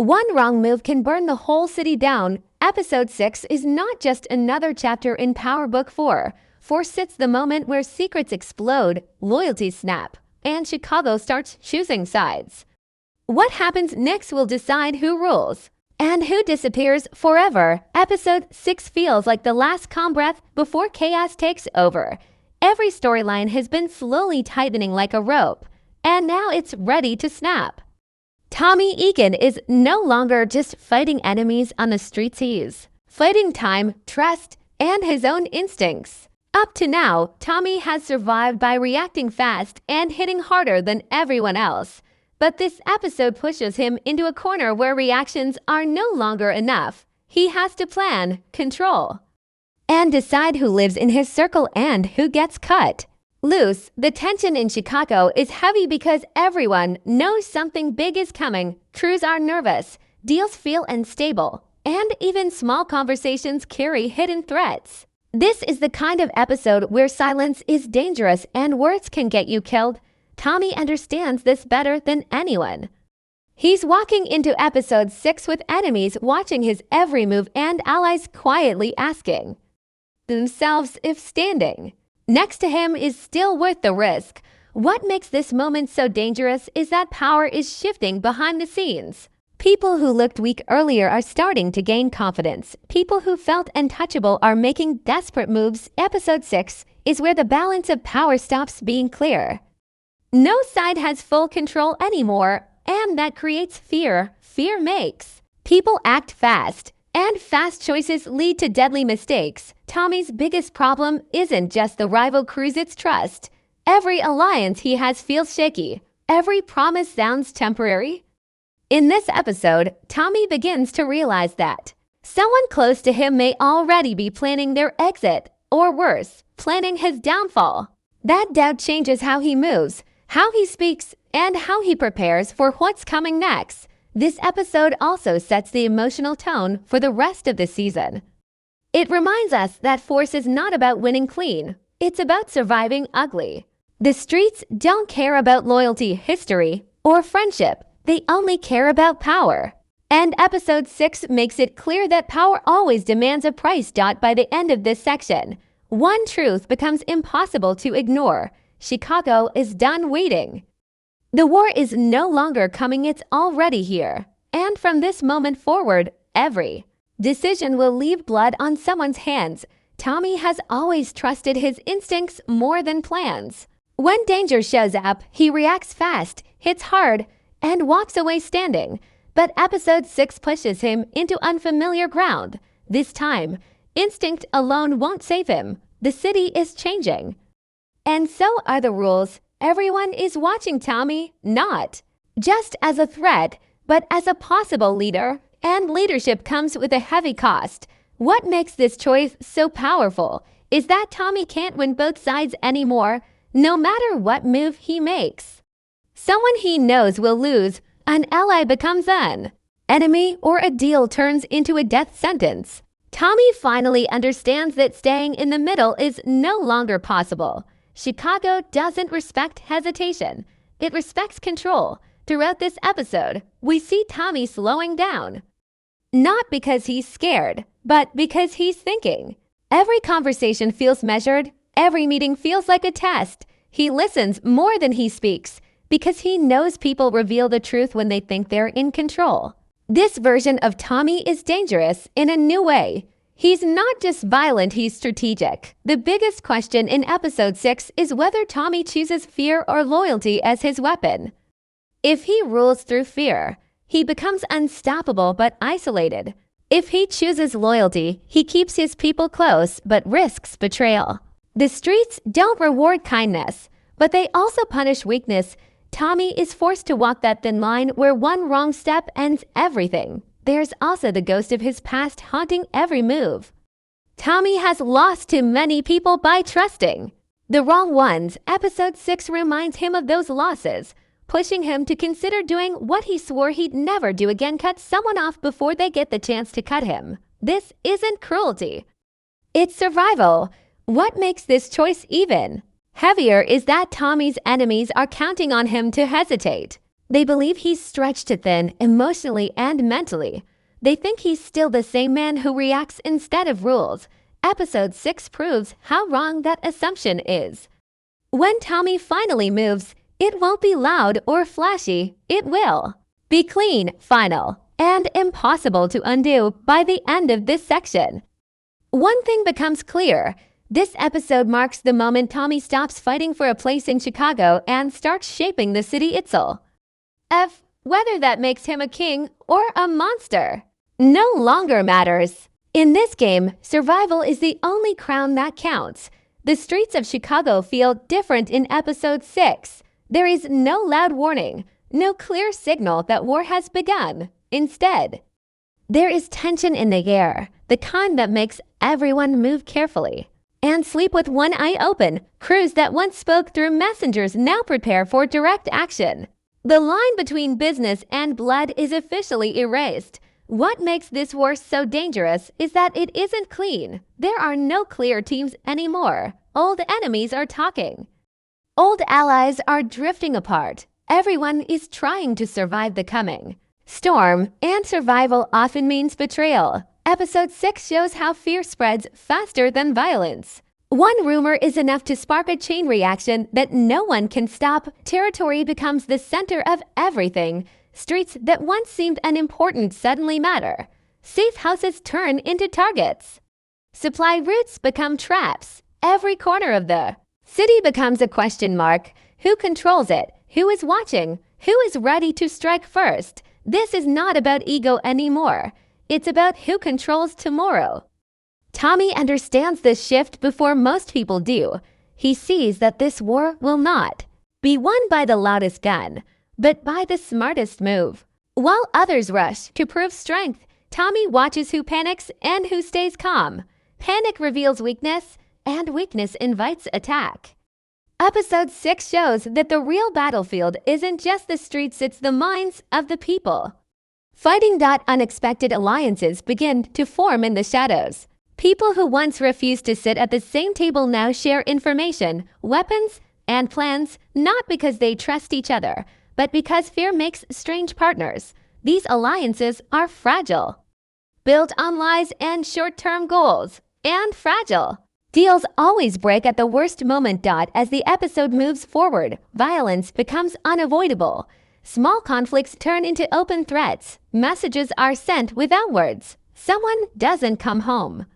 One wrong move can burn the whole city down. Episode 6 is not just another chapter in Power Book 4. Force sits the moment where secrets explode, loyalties snap, and Chicago starts choosing sides. What happens next will decide who rules and who disappears forever. Episode 6 feels like the last calm breath before chaos takes over. Every storyline has been slowly tightening like a rope, and now it's ready to snap. Tommy Egan is no longer just fighting enemies on the streets. He's fighting time, trust, and his own instincts. Up to now, Tommy has survived by reacting fast and hitting harder than everyone else. But this episode pushes him into a corner where reactions are no longer enough. He has to plan, control, and decide who lives in his circle and who gets cut loose. The tension in Chicago is heavy because everyone knows something big is coming. Crews are nervous, deals feel unstable, and even small conversations carry hidden threats. This is the kind of episode where silence is dangerous and words can get you killed. Tommy understands this better than anyone. He's walking into episode 6 with enemies watching his every move and allies quietly asking themselves if standing next to him is still worth the risk. What makes this moment so dangerous is that power is shifting behind the scenes. People who looked weak earlier are starting to gain confidence. People who felt untouchable are making desperate moves. Episode 6 is where the balance of power stops being clear. No side has full control anymore, and that creates fear. Fear makes people act fast, and fast choices lead to deadly mistakes. Tommy's biggest problem isn't just the rival crews, it's trust. Every alliance he has feels shaky. Every promise sounds temporary. In this episode, Tommy begins to realize that someone close to him may already be planning their exit, or worse, planning his downfall. That doubt changes how he moves, how he speaks, and how he prepares for what's coming next. This episode also sets the emotional tone for the rest of the season. It reminds us that Force is not about winning clean. It's about surviving ugly. The streets don't care about loyalty, history, or friendship. They only care about power. And episode 6 makes it clear that power always demands a price. By the end of this section, one truth becomes impossible to ignore. Chicago is done waiting. The war is no longer coming, it's already here. And from this moment forward, every decision will leave blood on someone's hands. Tommy has always trusted his instincts more than plans. When danger shows up, he reacts fast, hits hard, and walks away standing. But episode 6 pushes him into unfamiliar ground. This time, instinct alone won't save him. The city is changing. And so are the rules. Everyone is watching Tommy, not just as a threat, but as a possible leader. And leadership comes with a heavy cost. What makes this choice so powerful is that Tommy can't win both sides anymore, no matter what move he makes. Someone he knows will lose, an ally becomes an enemy, or a deal turns into a death sentence. Tommy finally understands that staying in the middle is no longer possible. Chicago doesn't respect hesitation. It respects control. Throughout this episode, we see Tommy slowing down. Not because he's scared, but because he's thinking. Every conversation feels measured. Every meeting feels like a test. He listens more than he speaks because he knows people reveal the truth when they think they're in control. This version of Tommy is dangerous in a new way. He's not just violent, he's strategic. The biggest question in episode 6 is whether Tommy chooses fear or loyalty as his weapon. If he rules through fear, he becomes unstoppable but isolated. If he chooses loyalty, he keeps his people close but risks betrayal. The streets don't reward kindness, but they also punish weakness. Tommy is forced to walk that thin line where one wrong step ends everything. There's also the ghost of his past haunting every move. Tommy has lost to many people by trusting the wrong ones. Episode 6 reminds him of those losses, pushing him to consider doing what he swore he'd never do again: cut someone off before they get the chance to cut him. This isn't cruelty. It's survival. What makes this choice even heavier is that Tommy's enemies are counting on him to hesitate. They believe he's stretched too thin emotionally and mentally. They think he's still the same man who reacts instead of rules. Episode 6 proves how wrong that assumption is. When Tommy finally moves, it won't be loud or flashy. It will be clean, final, and impossible to undo by the end of this section. One thing becomes clear. This episode marks the moment Tommy stops fighting for a place in Chicago and starts shaping the city itself. Whether that makes him a king or a monster no longer matters. In this game, survival is the only crown that counts. The streets of Chicago feel different in episode 6. There is no loud warning, no clear signal that war has begun. Instead, there is tension in the air, the kind that makes everyone move carefully and sleep with one eye open. Crews that once spoke through messengers now prepare for direct action. The line between business and blood is officially erased. What makes this war so dangerous is that it isn't clean. There are no clear teams anymore. Old enemies are talking. Old allies are drifting apart. Everyone is trying to survive the coming storm, and survival often means betrayal. Episode 6 shows how fear spreads faster than violence. One rumor is enough to spark a chain reaction that no one can stop. Territory becomes the center of everything. Streets that once seemed unimportant suddenly matter. Safe houses turn into targets. Supply routes become traps. Every corner of the city becomes a question mark. Who controls it? Who is watching? Who is ready to strike first? This is not about ego anymore. It's about who controls tomorrow. Tommy understands this shift before most people do. He sees that this war will not be won by the loudest gun, but by the smartest move. While others rush to prove strength, Tommy watches who panics and who stays calm. Panic reveals weakness, and weakness invites attack. Episode 6 shows that the real battlefield isn't just the streets, it's the minds of the people. Unexpected alliances begin to form in the shadows. People who once refused to sit at the same table now share information, weapons, and plans, not because they trust each other, but because fear makes strange partners. These alliances are fragile, built on lies and short-term goals, and fragile. Deals always break at the worst moment. As the episode moves forward, violence becomes unavoidable. Small conflicts turn into open threats. Messages are sent without words. Someone doesn't come home.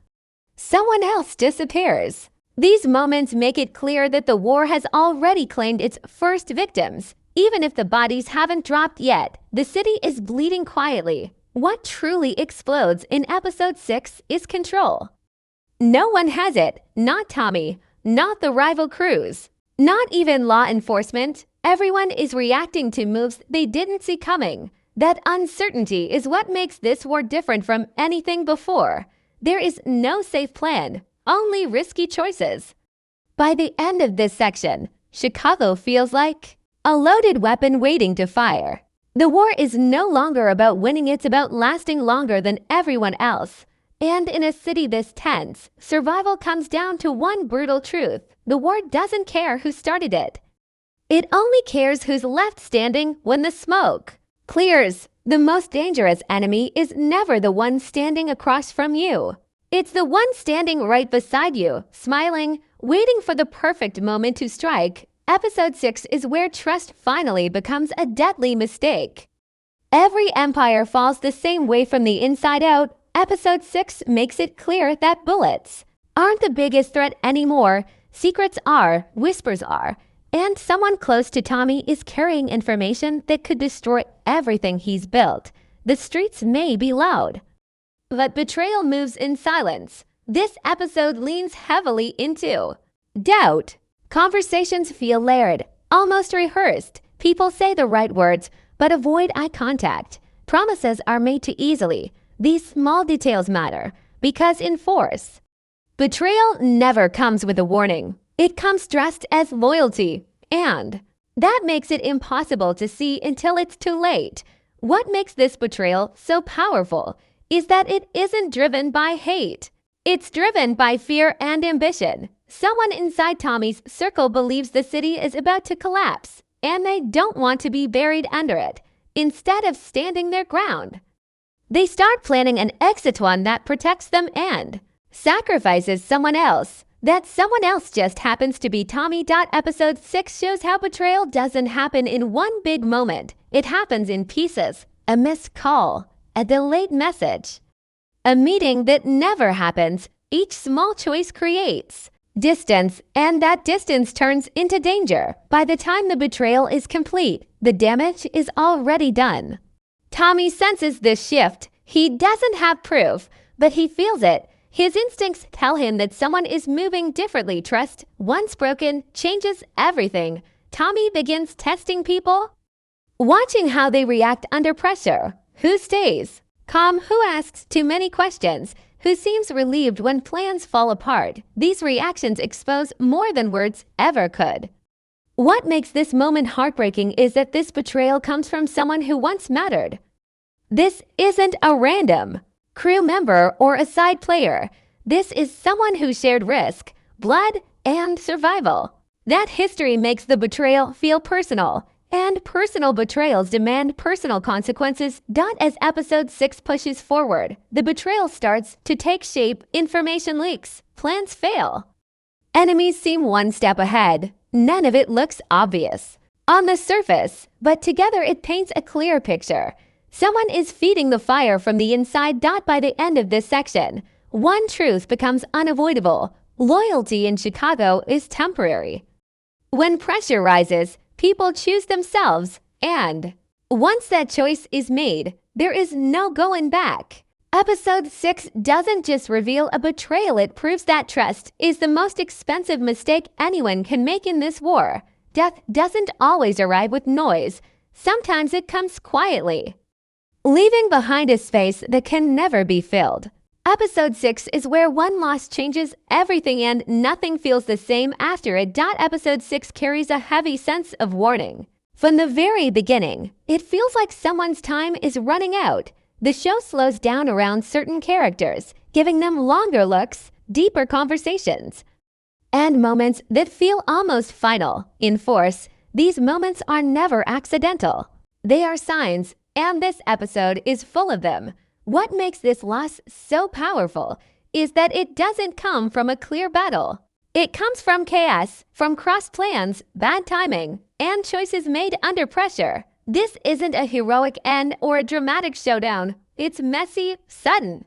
Someone else disappears. These moments make it clear that the war has already claimed its first victims. Even if the bodies haven't dropped yet, the city is bleeding quietly. What truly explodes in episode 6 is control. No one has it, not Tommy, not the rival crews, not even law enforcement. Everyone is reacting to moves they didn't see coming. That uncertainty is what makes this war different from anything before. There is no safe plan, only risky choices. By the end of this section, Chicago feels like a loaded weapon waiting to fire. The war is no longer about winning, it's about lasting longer than everyone else. And in a city this tense, survival comes down to one brutal truth. The war doesn't care who started it. It only cares who's left standing when the smoke clears. The most dangerous enemy is never the one standing across from you. It's the one standing right beside you, smiling, waiting for the perfect moment to strike. Episode 6 is where trust finally becomes a deadly mistake. Every empire falls the same way from the inside out. Episode 6 makes it clear that bullets aren't the biggest threat anymore. Secrets are, whispers are, and someone close to Tommy is carrying information that could destroy everything he's built. The streets may be loud, but betrayal moves in silence. This episode leans heavily into doubt. Conversations feel layered, almost rehearsed. People say the right words, but avoid eye contact. Promises are made too easily. These small details matter because in force, betrayal never comes with a warning. It comes dressed as loyalty, and that makes it impossible to see until it's too late. What makes this betrayal so powerful is that it isn't driven by hate. It's driven by fear and ambition. Someone inside Tommy's circle believes the city is about to collapse, and they don't want to be buried under it, instead of standing their ground. They start planning an exit one that protects them and sacrifices someone else. That someone else just happens to be Tommy. Episode 6 shows how betrayal doesn't happen in one big moment. It happens in pieces. A missed call, a delayed message, a meeting that never happens. Each small choice creates distance, and that distance turns into danger. By the time the betrayal is complete, the damage is already done. Tommy senses this shift. He doesn't have proof, but he feels it. His instincts tell him that someone is moving differently. Trust, once broken, changes everything. Tommy begins testing people, watching how they react under pressure. Who stays calm, who asks too many questions, who seems relieved when plans fall apart. These reactions expose more than words ever could. What makes this moment heartbreaking is that this betrayal comes from someone who once mattered. This isn't a random crew member or a side player. This is someone who shared risk, blood, and survival. That history makes the betrayal feel personal, and personal betrayals demand personal consequences. As episode 6 pushes forward, the betrayal starts to take shape. Information leaks, plans fail, enemies seem one step ahead. None of it looks obvious on the surface, but together it paints a clear picture. Someone is feeding the fire from the inside. By the end of this section, one truth becomes unavoidable: loyalty in Chicago is temporary. When pressure rises, people choose themselves, and once that choice is made, there is no going back. Episode 6 doesn't just reveal a betrayal, it proves that trust is the most expensive mistake anyone can make in this war. Death doesn't always arrive with noise. Sometimes it comes quietly, leaving behind a space that can never be filled. Episode 6 is where one loss changes everything and nothing feels the same after it. Episode 6 carries a heavy sense of warning. From the very beginning, it feels like someone's time is running out. The show slows down around certain characters, giving them longer looks, deeper conversations, and moments that feel almost final in force. These moments are never accidental. They are signs, and this episode is full of them. What makes this loss so powerful is that it doesn't come from a clear battle. It comes from chaos, from crossed plans, bad timing, and choices made under pressure. This isn't a heroic end or a dramatic showdown. It's messy, sudden,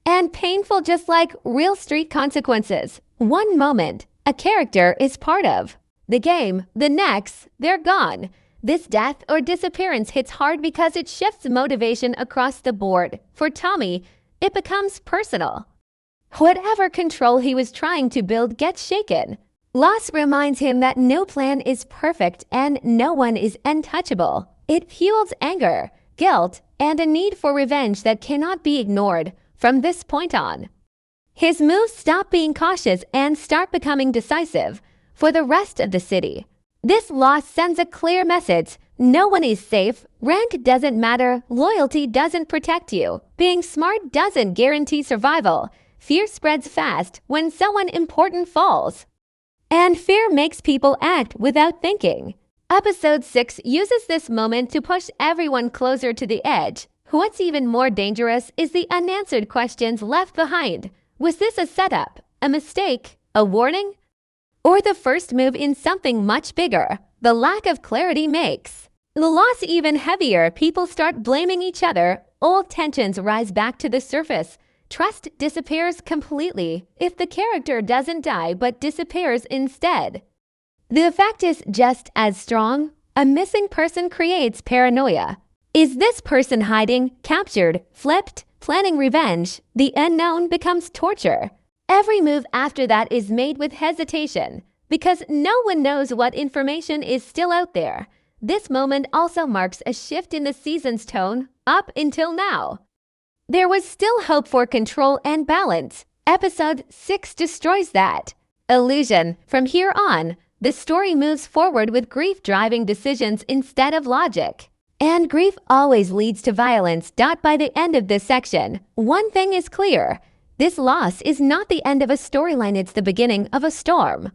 and painful, just like real street consequences. One moment, a character is part of the game. The next, they're gone. This death or disappearance hits hard because it shifts motivation across the board. For Tommy, it becomes personal. Whatever control he was trying to build gets shaken. Loss reminds him that no plan is perfect and no one is untouchable. It fuels anger, guilt, and a need for revenge that cannot be ignored. From this point on, his moves stop being cautious and start becoming decisive for the rest of the city. This loss sends a clear message: no one is safe, rank doesn't matter, loyalty doesn't protect you, being smart doesn't guarantee survival. Fear spreads fast when someone important falls, and fear makes people act without thinking. Episode 6 uses this moment to push everyone closer to the edge. What's even more dangerous is the unanswered questions left behind. Was this a setup, a mistake, a warning, or the first move in something much bigger? The lack of clarity makes the loss even heavier. People start blaming each other. Old tensions rise back to the surface. Trust disappears completely if the character doesn't die but disappears instead. The effect is just as strong. A missing person creates paranoia. Is this person hiding, captured, flipped, planning revenge? The unknown becomes torture. Every move after that is made with hesitation because no one knows what information is still out there. This moment also marks a shift in the season's tone. Up until now, there was still hope for control and balance. Episode 6 destroys that illusion. From here on, the story moves forward with grief driving decisions instead of logic. And grief always leads to violence. By the end of this section, one thing is clear: this loss is not the end of a storyline, it's the beginning of a storm.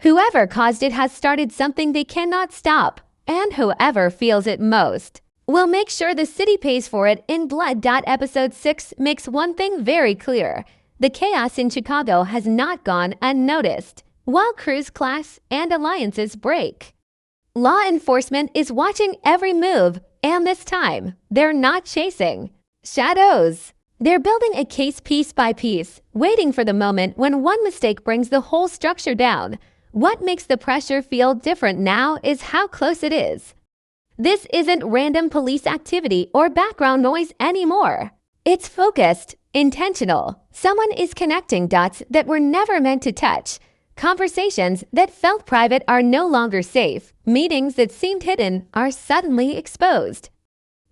Whoever caused it has started something they cannot stop, and whoever feels it most will make sure the city pays for it in blood. Episode 6 makes one thing very clear. The chaos in Chicago has not gone unnoticed, while crews clash and alliances break. Law enforcement is watching every move, and this time, they're not chasing shadows. They're building a case piece by piece, waiting for the moment when one mistake brings the whole structure down. What makes the pressure feel different now is how close it is. This isn't random police activity or background noise anymore. It's focused, intentional. Someone is connecting dots that were never meant to touch. Conversations that felt private are no longer safe. Meetings that seemed hidden are suddenly exposed.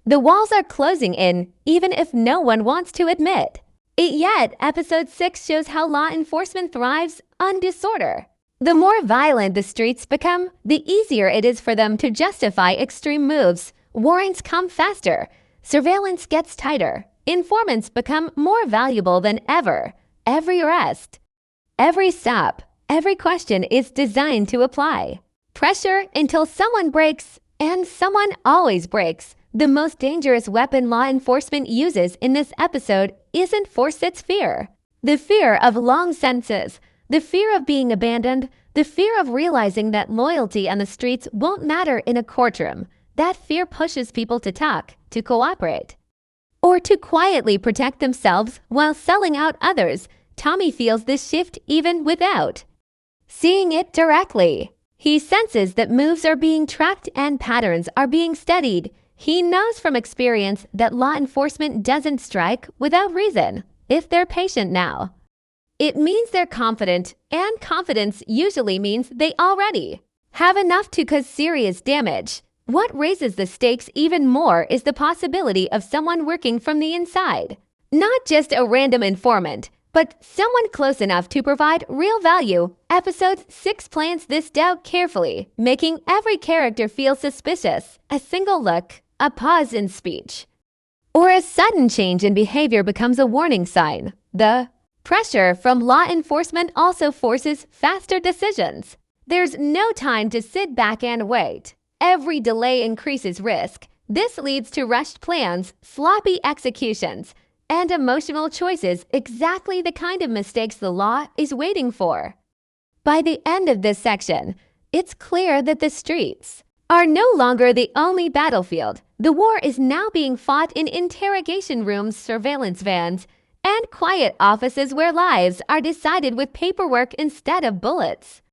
The walls are closing in, even if no one wants to admit it yet. Episode 6 shows how law enforcement thrives on disorder. The more violent the streets become, the easier it is for them to justify extreme moves. Warrants come faster. Surveillance gets tighter. Informants become more valuable than ever. Every arrest, every stop, every question is designed to apply pressure until someone breaks, and someone always breaks. The most dangerous weapon law enforcement uses in this episode isn't force, it's fear. The fear of long sentences, the fear of being abandoned, the fear of realizing that loyalty on the streets won't matter in a courtroom. That fear pushes people to talk, to cooperate, or to quietly protect themselves while selling out others. Tommy feels this shift even without seeing it directly. He senses that moves are being tracked and patterns are being studied. He knows from experience that law enforcement doesn't strike without reason. If they're patient now, it means they're confident, and confidence usually means they already have enough to cause serious damage. What raises the stakes even more is the possibility of someone working from the inside. Not just a random informant, but someone close enough to provide real value. Episode 6 plans this doubt carefully, making every character feel suspicious. A single look, a pause in speech, or a sudden change in behavior becomes a warning sign. The pressure from law enforcement also forces faster decisions. There's no time to sit back and wait. Every delay increases risk. This leads to rushed plans, sloppy executions, and emotional choices, exactly the kind of mistakes the law is waiting for. By the end of this section, it's clear that the streets are no longer the only battlefield. The war is now being fought in interrogation rooms, surveillance vans, and quiet offices where lives are decided with paperwork instead of bullets.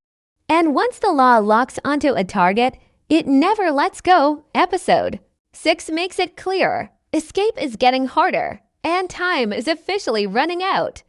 And once the law locks onto a target, it never lets go. Episode 6 makes it clear. Escape is getting harder, and time is officially running out.